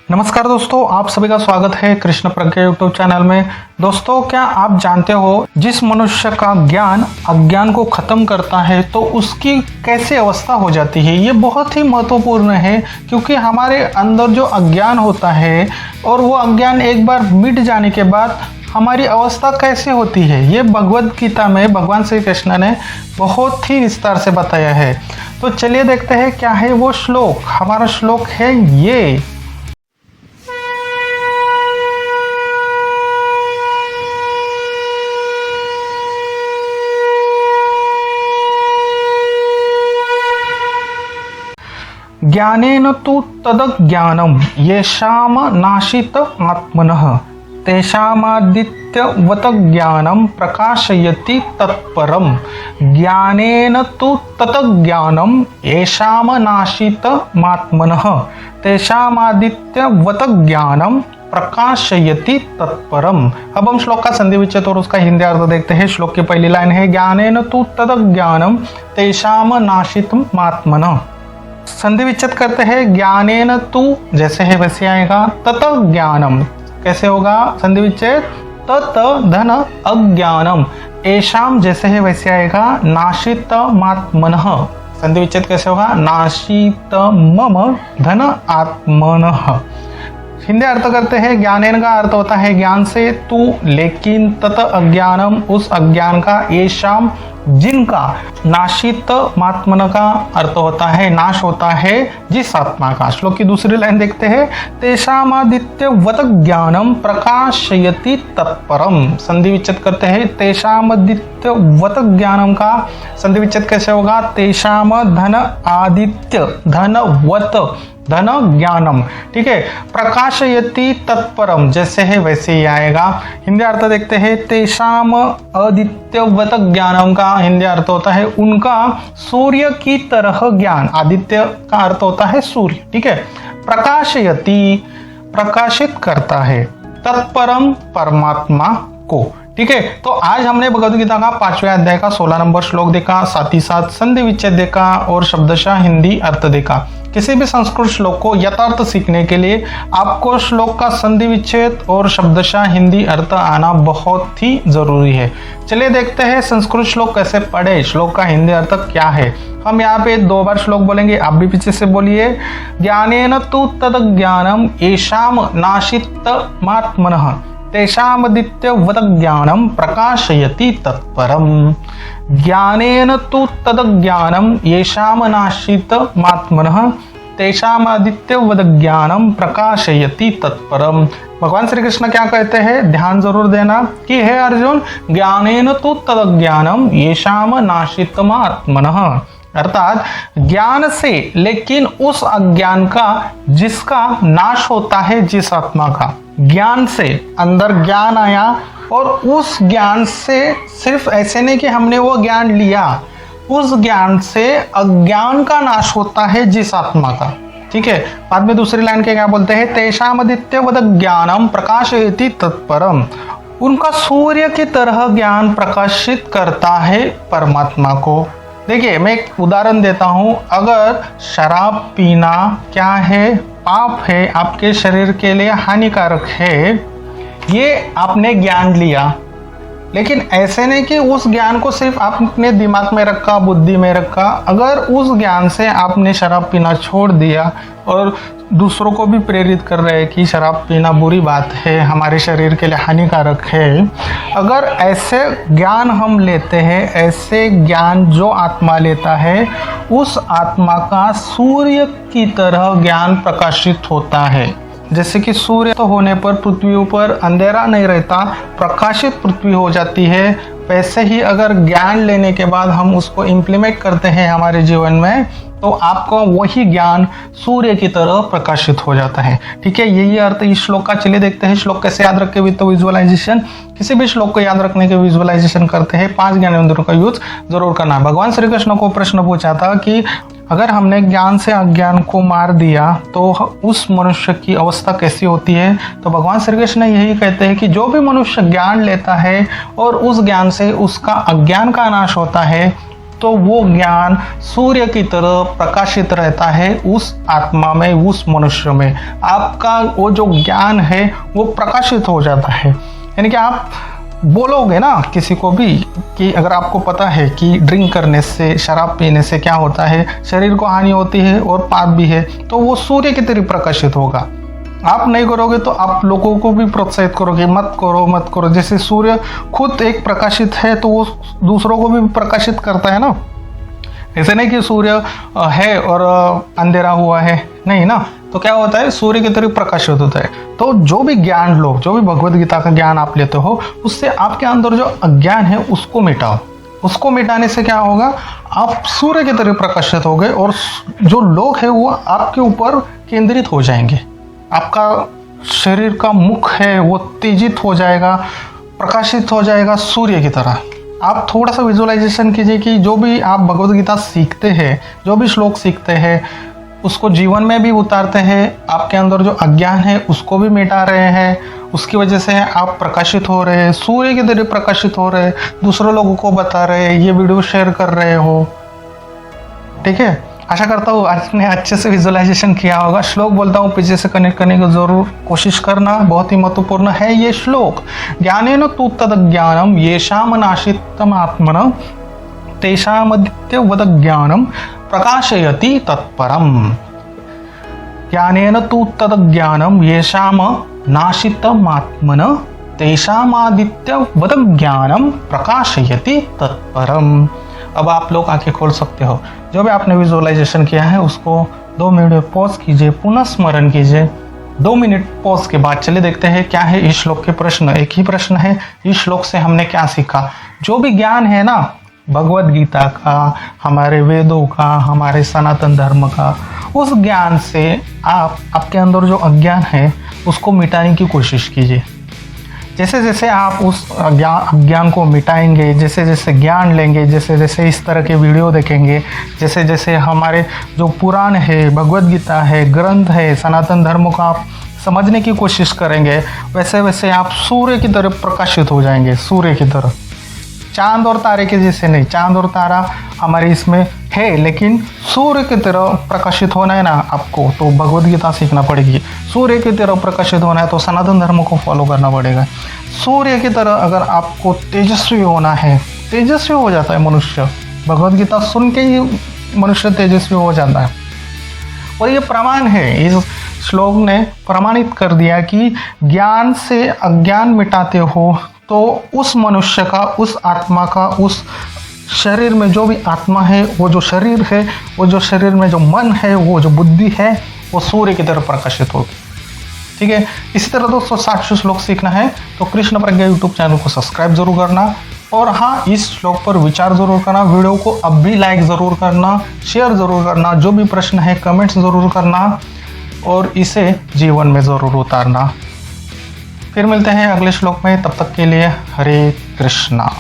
नमस्कार दोस्तों, आप सभी का स्वागत है कृष्ण प्रज्ञा यूट्यूब चैनल में। दोस्तों, क्या आप जानते हो जिस मनुष्य का ज्ञान अज्ञान को खत्म करता है तो उसकी कैसी अवस्था हो जाती है। ये बहुत ही महत्वपूर्ण है क्योंकि हमारे अंदर जो अज्ञान होता है और वो अज्ञान एक बार मिट जाने के बाद हमारी अवस्था कैसे होती है, ये भगवद गीता में भगवान श्री कृष्ण ने बहुत ही विस्तार से बताया है। तो चलिए देखते हैं क्या है वो श्लोक। हमारा श्लोक है ये। ज्ञानेन तु तदज्ञानम येषाम नाशित आत्मनः तेषामादित्यवत ज्ञानम प्रकाशयति तत्परम। ज्ञानेन तु ततज्ञानम येषाम नाशित आत्मनः तेषामादित्यवत ज्ञानम प्रकाशयति तत्परम। अब हम श्लोक का संधि विच्छेद और उसका हिंदी अर्थ देखते हैं। श्लोक की पहली लाइन है ज्ञानेन तु तदज्ञानम तेषाम नाशितम आत्मनः। संधि विच्छेद करते हैं। ज्ञानेन तु जैसे है वैसे आएगा, तत ज्ञानम कैसे होगा संधि विच्छेद, तत धन अज्ञानम एषाम जैसे है वैसे आएगा, नाशित आत्मनः संधि विच्छेद कैसे होगा, नाशित मम धन आत्मनः। हिंदी अर्थ करते हैं। ज्ञानेन का अर्थ होता है ज्ञान से, तू लेकिन तत अज्ञानम उस अज्ञान का, येषाम जिनका, नाशित आत्मन का अर्थ होता है नाश होता है जिस आत्मा का। श्लोक की दूसरी लाइन देखते हैं। तेषामादित्यवत ज्ञानम प्रकाशयति तत्परम। संधि विच्छेद करते हैं। तेषामादित्यवत ज्ञानम का संधि विच्छेद कैसे होगा, तेषाम धन आदित्य धनवत धन ज्ञानम, ठीक है, प्रकाशयति तत्परम जैसे है वैसे ही आएगा। हिंदी अर्थ देखते हैं। तेषाम आदित्यवत ज्ञानम का हिंदी अर्थ होता है उनका सूर्य की तरह ज्ञान। आदित्य का अर्थ होता है सूर्य, ठीक है। प्रकाशयति प्रकाशित करता है, तत्परम परमात्मा को, ठीक है। तो आज हमने भगवद गीता का 5वें अध्याय का 16 नंबर श्लोक देखा, साथ ही साथ संधि विच्छेद देखा और शब्दशः हिंदी अर्थ देखा। किसी भी संस्कृत श्लोक को यथार्थ सीखने के लिए आपको श्लोक का संधि विच्छेद और शब्दशः हिंदी अर्थ आना बहुत ही जरूरी है। चलिए देखते हैं संस्कृत श्लोक कैसे पढ़े, श्लोक का हिंदी अर्थ क्या है। हम यहाँ पे 2 बार श्लोक बोलेंगे, आप भी पीछे से बोलिए। ज्ञानेन तु तदज्ञानम येषाम नाशित आत्मनः तेषामदित्यवत ज्ञानम प्रकाशयति तत्परम। ज्ञानेन तु तदज्ञानम येषाम नाशित आत्मनः तेषामादित्यवत ज्ञानम प्रकाशयति तत्परम। भगवान श्री कृष्ण क्या कहते हैं, ध्यान जरूर देना कि हे अर्जुन, ज्ञानेन तु तदज्ञानम येषाम नाशित आत्मनः, अर्थात ज्ञान से लेकिन उस अज्ञान का जिसका नाश होता है जिस आत्मा का। ज्ञान से अंदर ज्ञान आया और उस ज्ञान से सिर्फ ऐसे नहीं कि हमने वो ज्ञान लिया, उस ज्ञान से अज्ञान का नाश होता है जिस आत्मा का, ठीक है। बाद में दूसरी लाइन के क्या बोलते हैं, तेषामदित्यवत ज्ञानम प्रकाशयति तत्परम। उनका सूर्य की तरह ज्ञान प्रकाशित करता है परमात्मा को। देखिए, मैं एक उदाहरण देता हूं। अगर शराब पीना क्या है, पाप है, आपके शरीर के लिए हानिकारक है, ये आपने ज्ञान लिया, लेकिन ऐसे नहीं कि उस ज्ञान को सिर्फ आपने दिमाग में रखा, बुद्धि में रखा। अगर उस ज्ञान से आपने शराब पीना छोड़ दिया और दूसरों को भी प्रेरित कर रहे हैं कि शराब पीना बुरी बात है, हमारे शरीर के लिए हानिकारक है, अगर ऐसे ज्ञान हम लेते हैं, ऐसे ज्ञान जो आत्मा लेता है, उस आत्मा का सूर्य की तरह ज्ञान प्रकाशित होता है। जैसे कि सूर्य तो होने पर पृथ्वी पर अंधेरा नहीं रहता, प्रकाशित पृथ्वी हो जाती है, वैसे ही अगर ज्ञान लेने के बाद हम उसको इम्प्लीमेंट करते हैं हमारे जीवन में, तो आपका वही ज्ञान सूर्य की तरह प्रकाशित हो जाता है, ठीक है। यही अर्थ इस श्लोक का। चलिए देखते हैं श्लोक कैसे याद रखे विद विजुअलाइजेशन। किसी भी श्लोक को याद रखने के विजुअलाइजेशन करते हैं, 5 ज्ञानेंद्रियों का यूज जरूर करना। भगवान श्री कृष्ण को प्रश्न पूछा था कि अगर हमने ज्ञान से अज्ञान को मार दिया तो उस मनुष्य की अवस्था कैसी होती है। तो भगवान श्री कृष्ण यही कहते हैं कि जो भी मनुष्य ज्ञान लेता है और उस ज्ञान से उसका अज्ञान का नाश होता है, तो वो ज्ञान सूर्य की तरह प्रकाशित रहता है उस आत्मा में, उस मनुष्य में। आपका वो जो ज्ञान है वो प्रकाशित हो जाता है। यानी कि आप बोलोगे ना किसी को भी कि अगर आपको पता है कि ड्रिंक करने से, शराब पीने से क्या होता है, शरीर को हानि होती है और पाप भी है, तो वो सूर्य की तरह प्रकाशित होगा। आप नहीं करोगे तो आप लोगों को भी प्रोत्साहित करोगे, मत करो मत करो। जैसे सूर्य खुद एक प्रकाशित है तो वो दूसरों को भी प्रकाशित करता है ना। ऐसे नहीं कि सूर्य है और अंधेरा हुआ है, नहीं ना। तो क्या होता है, सूर्य की तरह प्रकाशित होता है। तो जो भी ज्ञान लो, जो भी भगवद गीता का ज्ञान आप लेते हो, उससे आपके अंदर जो अज्ञान है उसको मिटाओ। उसको मिटाने से क्या होगा, आप सूर्य की तरह प्रकाशित हो गए और जो लोग हैं वो आपके ऊपर केंद्रित हो जाएंगे। आपका शरीर का मुख है वो तेजित हो जाएगा, प्रकाशित हो जाएगा सूर्य की तरह। आप थोड़ा सा विजुअलाइजेशन कीजिए कि जो भी आप भगवद गीता सीखते हैं, जो भी श्लोक सीखते हैं, उसको जीवन में भी उतारते हैं। आपके अंदर जो अज्ञान है उसको भी मिटा रहे हैं। उसकी वजह से आप प्रकाशित हो रहे हैं, सूर्य की तरह प्रकाशित हो रहे हैं, दूसरे लोगों को बता रहे हैं, ये वीडियो शेयर कर रहे हो। ठीक है, आशा करता हूँ आपने अच्छे से विजुअलाइजेशन किया होगा। श्लोक बोलता हूँ, पीछे से कनेक्ट करने की जरूर कोशिश करना, बहुत ही महत्वपूर्ण है ये श्लोक। ज्ञानेन तु तद ज्ञानम येषाम नाशितम आत्मन तेषामदित्यवद ज्ञानम प्रकाशयति तत्परम। ज्ञानेन तु तद ज्ञानम येषाम नाशितम आत्मन तेषामादित्यवद ज्ञानम प्रकाशयति तत्परम। अब आप लोग आंखें खोल सकते हो। जो भी आपने विजुअलाइजेशन किया है उसको 2 मिनट पॉज कीजिए, पुनः स्मरण कीजिए। 2 मिनट पॉज के बाद चलिए देखते हैं क्या है इस श्लोक के प्रश्न। एक ही प्रश्न है, इस श्लोक से हमने क्या सीखा। जो भी ज्ञान है ना भगवद गीता का, हमारे वेदों का, हमारे सनातन धर्म का, उस ज्ञान से आपके अंदर जो अज्ञान है उसको मिटाने की कोशिश कीजिए। जैसे जैसे आप उस अज्ञान को मिटाएंगे, जैसे जैसे ज्ञान लेंगे, जैसे जैसे इस तरह के वीडियो देखेंगे, जैसे जैसे हमारे जो पुराण है, भगवद गीता है, ग्रंथ है, सनातन धर्म को आप समझने की कोशिश करेंगे, वैसे वैसे आप सूर्य की तरह प्रकाशित हो जाएंगे। सूर्य की तरह, चांद और तारे के जैसे नहीं। चांद और तारा हमारे इसमें है, लेकिन सूर्य की तरह प्रकाशित होना है ना आपको, तो भगवद गीता सीखना पड़ेगी। सूर्य की तरह प्रकाशित होना है तो सनातन धर्म को फॉलो करना पड़ेगा। सूर्य की तरह अगर आपको तेजस्वी होना है, तेजस्वी हो जाता है मनुष्य। भगवद गीता सुन के ही मनुष्य तेजस्वी हो जाता है। और ये प्रमाण है, इस श्लोक ने प्रमाणित कर दिया कि ज्ञान से अज्ञान मिटाते हो तो उस मनुष्य का, उस आत्मा का, उस शरीर में जो भी आत्मा है, वो जो शरीर है, वो जो शरीर में जो मन है, वो जो बुद्धि है, वो सूर्य की तरह प्रकाशित होगी। ठीक है, इसी तरह दोस्तों 700 श्लोक सीखना है तो कृष्ण प्रज्ञा यूट्यूब चैनल को सब्सक्राइब जरूर करना। और हाँ, इस श्लोक पर विचार जरूर करना। वीडियो को अब भी लाइक जरूर करना, शेयर जरूर करना, जो भी प्रश्न है कमेंट्स जरूर करना और इसे जीवन में जरूर उतारना। फिर मिलते हैं अगले श्लोक में, तब तक के लिए हरे कृष्णा।